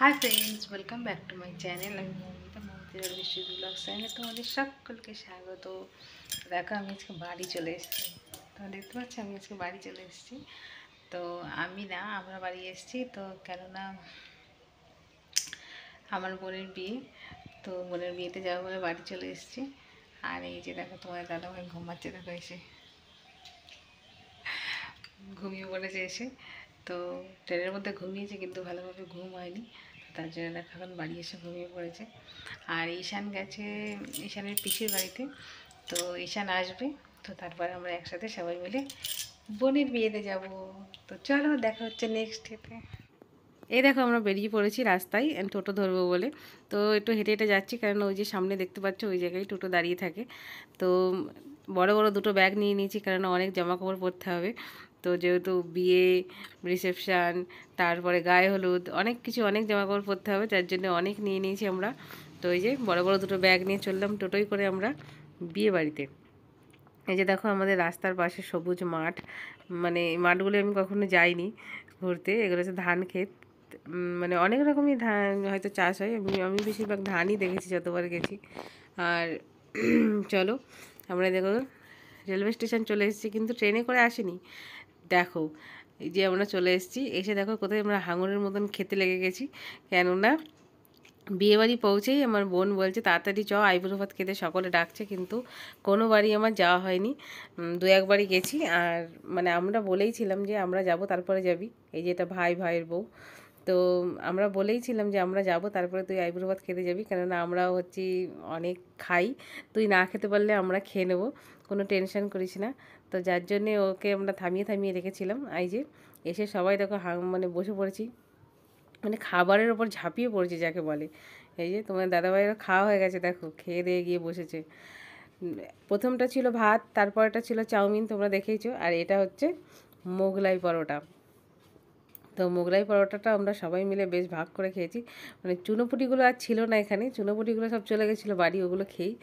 Hi friends, welcome back to my channel. আমি মমিতা, মমিতার বৃষ্টির blog চ্যানেলে তোমাদের সকলকে স্বাগত। দেখো, আমি আজকে বাড়ি চলে এসেছি। তোমরা দেখতে পাচ্ছি আমি আজকে বাড়ি চলে এসেছি। তো আমরা বাড়ি এসেছি তো, কেননা আমার বোনের বিয়ে। তো বোনের বিয়েতে যাবো বলে বাড়ি চলে এসেছি। আর এই যে দেখো, তোমার দাদাভাই ঘুমাচ্ছে, দেখো এসে ঘুমিয়ে পড়েছে এসে। তো ট্রেনের মধ্যে ঘুমিয়েছে, কিন্তু ভালোভাবে ঘুম হয়নি, তার জন্য দেখো এখন বাড়ি এসে ঘুমিয়ে পড়েছে। আর ঈশান গেছে ঈশানের পিসির বাড়িতে। তো ঈশান আসবে, তো তারপরে আমরা একসাথে সবাই মিলে বোনের বিয়েতে যাব। তো চলো, দেখা হচ্ছে নেক্সট ডেতে। এই দেখো, আমরা বেরিয়ে পড়েছি রাস্তায় টোটো ধরবো বলে। তো একটু হেঁটে হেঁটে যাচ্ছি, কারণ ওই যে সামনে দেখতে পাচ্ছ ওই জায়গায় টোটো দাঁড়িয়ে থাকে। তো বড় বড় দুটো ব্যাগ নিয়ে নিয়েছি, কারণ অনেক জামা কাপড় পরতে হবে। তো যেহেতু বিয়ে, রিসেপশান, তারপরে গায়ে হলুদ, অনেক কিছু, অনেক জামা কাপড় পরতে হবে, যার জন্য অনেক নিয়ে নিয়েছি আমরা। তো এই যে বড় বড় দুটো ব্যাগ নিয়ে চললাম টোটোই করে আমরা বিয়ে বাড়িতে। এই যে দেখো, আমাদের রাস্তার পাশে সবুজ মাঠ, মানে এই মাঠগুলো আমি কখনো যাইনি ঘুরতে। এগুলো হচ্ছে ধান ক্ষেত, মানে অনেক রকমই ধান হয়তো চাষ হয়। আমি বেশিরভাগ ধানই দেখেছি যতবার গেছি। আর চলো, আমরা দেখো রেলওয়ে স্টেশন চলে এসেছি, কিন্তু ট্রেনে করে আসিনি। দেখো, এই যে আমরা চলে এসেছি, এসে দেখো কোথায় আমরা হাঙরের মতন খেতে লেগে গেছি। কেননা বিয়েবাড়ি পৌঁছেই আমার বোন বলছে তাড়াতাড়ি চ, আইবুড়ো ভাত খেতে সকলে ডাকছে, কিন্তু কোনো বাড়ি আমার যাওয়া হয়নি। দু একবারই গেছি। আর মানে আমরা বলেইছিলাম যে আমরা যাব তারপরে যাবি, এই যে এটা ভাইয়ের বউ। তো আমরা বলেইছিলাম যে আমরা যাব, তারপরে তুই আইবুড়ো ভাত খেতে যাবি, কেননা আমরা হচ্ছি অনেক খাই, তুই না খেতে পারলে আমরা খেয়ে নেবো, কোনো টেনশন করিস না। তো যার জন্যে ওকে আমরা থামিয়ে থামিয়ে রেখেছিলাম। এই যে এসে সবাই দেখো মানে বসে পড়েছি, মানে খাবারের ওপর ঝাঁপিয়ে পড়ছে যাকে বলে। এই যে তোমার দাদাভাইয়ের খাওয়া হয়ে গেছে, দেখো খেয়ে দিয়ে গিয়ে বসেছে। প্রথমটা ছিল ভাত, তারপরটা ছিল চাউমিন, তোমরা দেখেইছো। আর এটা হচ্ছে মোগলাই পরোটা। তো মোগলাই পরোটাটা আমরা সবাই মিলে বেশ ভাগ করে খেয়েছি। মানে চুনোপুটিগুলো আর ছিল না এখানে, চুনোপুটিগুলো সব চলে গেছিলো বাড়ি, ওগুলো খেয়েই।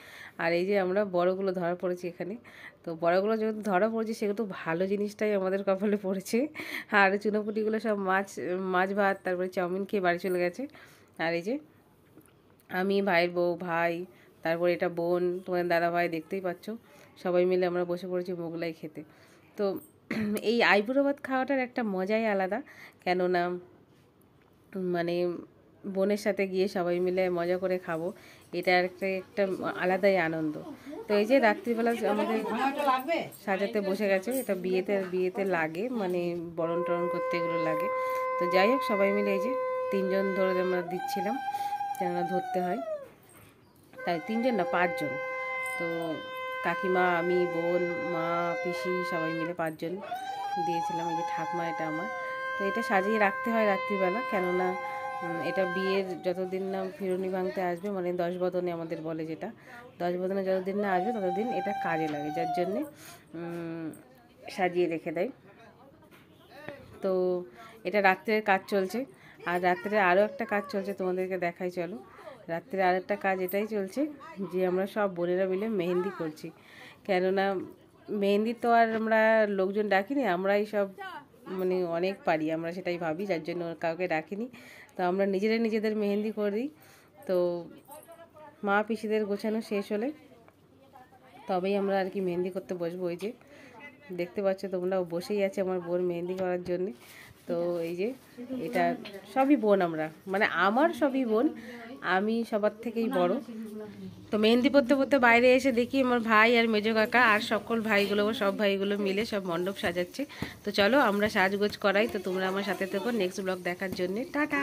আর এই যে আমরা বড়গুলো ধরা পড়েছি এখানে। তো বড়গুলো যেহেতু ধরা পড়েছে, সেহেতু ভালো জিনিসটাই আমাদের কপালে পড়েছে। আর চুনোপুটিগুলো সব মাছ ভাত তারপরে চাউমিন খেয়ে বাড়ি চলে গেছে। আর এই যে আমি, ভাইয়ের বউ, ভাই, তারপর এটা বোন, তোমার দাদা ভাই, দেখতেই পাচ্ছ সবাই মিলে আমরা বসে পড়েছি মোগলাই খেতে। তো এই আইবুড়ো ভাত খাওয়াটার একটা মজাই আলাদা, কেননা মানে বোনের সাথে গিয়ে সবাই মিলে মজা করে খাবো, এটা একটা একটা আলাদাই আনন্দ। তো এই যে রাত্রিবেলা আমাদের সাজাতে বসে গেছে, এটা বিয়েতে লাগে, মানে বরণ টরণ করতে এগুলো লাগে। তো যাই হোক, সবাই মিলে এই যে 3জন ধরে আমরা দিচ্ছিলাম, কেননা ধরতে হয়, তাই 3জন না 5জন। তো কাকিমা, আমি, বোন, মা, পিসি সবাই মিলে 5জন দিয়েছিলাম। এই যে ঠাকমা, এটা আমার। তো এটা সাজিয়ে রাখতে হয় রাত্রিবেলা, কেননা এটা বিয়ের যতদিন না ফিরনি ভাঙতে আসবে, মানে 10 বদনে আমাদের বলে, যেটা 10 বদনে যতদিন না আসবে ততদিন এটা কাজে লাগে, যার জন্যে সাজিয়ে রেখে দেয়। তো এটা রাত্রের কাজ চলছে। আর রাত্রে আরও একটা কাজ চলছে, তোমাদেরকে দেখাই চলো। রাত্রে আরেকটা কাজ এটাই চলছে যে আমরা সব বোনেরা মিলে মেহেন্দি করছি, কেননা মেহেন্দি তো আর আমরা লোকজন ডাকিনি, আমরাই সব মানে অনেক পারি, আমরা সেটাই ভাবি, যার জন্য কাউকে ডাকিনি। তো আমরা নিজেদের মেহেন্দি করি। তো মা পিসিদের গোছানো শেষ হলে তবেই আমরা আর কি মেহেন্দি করতে বসবো। ওই যে দেখতে পাচ্ছ তোমরা, বসেই আছে আমার বোন মেহেন্দি করার জন্যে। তো এই যে এটা সবই বোন, আমরা মানে আমার সবই বোন, আমি সবার থেকেই বড়। তো মেহেন্দি পরতে পরতে বাইরে এসে দেখি আমার ভাই আর মেজো কাকা আর সকল ভাইগুলো, সব ভাইগুলো মিলে সব মণ্ডপ সাজাচ্ছে। তো চলো আমরা সাজগোজ করাই। তো তোমরা আমার সাথে থেকো নেক্সট ব্লগ দেখার জন্যে। টাটা।